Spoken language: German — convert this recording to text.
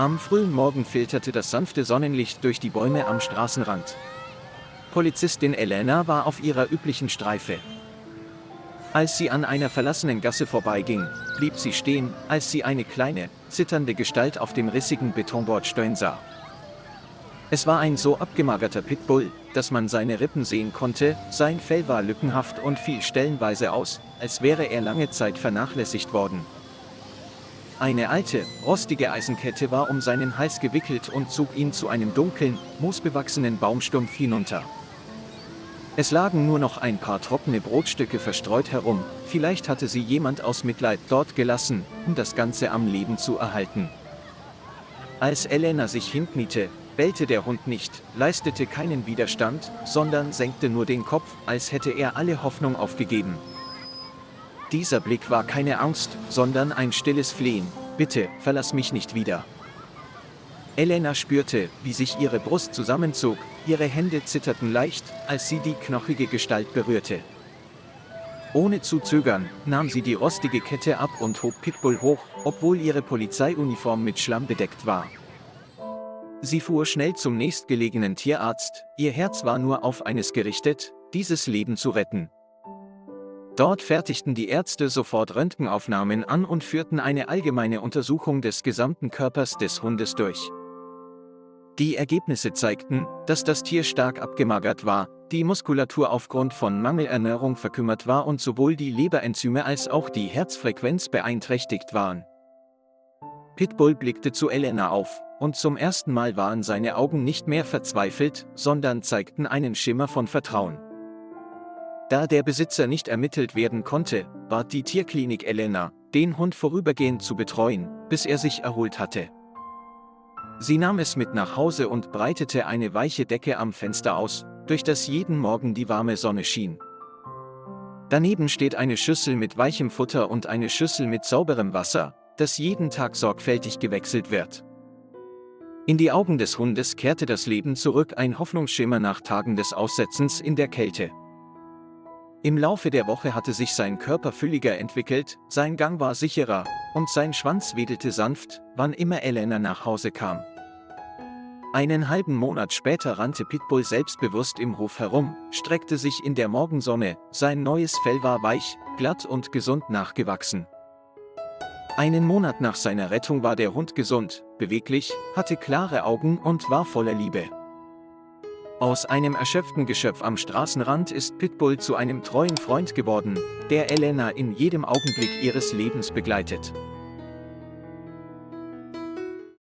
Am frühen Morgen filterte das sanfte Sonnenlicht durch die Bäume am Straßenrand. Polizistin Elena war auf ihrer üblichen Streife. Als sie an einer verlassenen Gasse vorbeiging, blieb sie stehen, als sie eine kleine, zitternde Gestalt auf dem rissigen Betonbord stehen sah. Es war ein so abgemagerter Pitbull, dass man seine Rippen sehen konnte, sein Fell war lückenhaft und fiel stellenweise aus, als wäre er lange Zeit vernachlässigt worden. Eine alte, rostige Eisenkette war um seinen Hals gewickelt und zog ihn zu einem dunklen, moosbewachsenen Baumstumpf hinunter. Es lagen nur noch ein paar trockene Brotstücke verstreut herum, vielleicht hatte sie jemand aus Mitleid dort gelassen, um das Ganze am Leben zu erhalten. Als Elena sich hinkniete, bellte der Hund nicht, leistete keinen Widerstand, sondern senkte nur den Kopf, als hätte er alle Hoffnung aufgegeben. Dieser Blick war keine Angst, sondern ein stilles Flehen: Bitte, verlass mich nicht wieder. Elena spürte, wie sich ihre Brust zusammenzog, ihre Hände zitterten leicht, als sie die knochige Gestalt berührte. Ohne zu zögern, nahm sie die rostige Kette ab und hob Pitbull hoch, obwohl ihre Polizeiuniform mit Schlamm bedeckt war. Sie fuhr schnell zum nächstgelegenen Tierarzt, ihr Herz war nur auf eines gerichtet: dieses Leben zu retten. Dort fertigten die Ärzte sofort Röntgenaufnahmen an und führten eine allgemeine Untersuchung des gesamten Körpers des Hundes durch. Die Ergebnisse zeigten, dass das Tier stark abgemagert war, die Muskulatur aufgrund von Mangelernährung verkümmert war und sowohl die Leberenzyme als auch die Herzfrequenz beeinträchtigt waren. Pitbull blickte zu Elena auf, und zum ersten Mal waren seine Augen nicht mehr verzweifelt, sondern zeigten einen Schimmer von Vertrauen. Da der Besitzer nicht ermittelt werden konnte, bat die Tierklinik Elena, den Hund vorübergehend zu betreuen, bis er sich erholt hatte. Sie nahm es mit nach Hause und breitete eine weiche Decke am Fenster aus, durch das jeden Morgen die warme Sonne schien. Daneben steht eine Schüssel mit weichem Futter und eine Schüssel mit sauberem Wasser, das jeden Tag sorgfältig gewechselt wird. In die Augen des Hundes kehrte das Leben zurück, ein Hoffnungsschimmer nach Tagen des Aussetzens in der Kälte. Im Laufe der Woche hatte sich sein Körper fülliger entwickelt, sein Gang war sicherer, und sein Schwanz wedelte sanft, wann immer Elena nach Hause kam. Einen halben Monat später rannte Pitbull selbstbewusst im Hof herum, streckte sich in der Morgensonne, sein neues Fell war weich, glatt und gesund nachgewachsen. Einen Monat nach seiner Rettung war der Hund gesund, beweglich, hatte klare Augen und war voller Liebe. Aus einem erschöpften Geschöpf am Straßenrand ist Pitbull zu einem treuen Freund geworden, der Elena in jedem Augenblick ihres Lebens begleitet.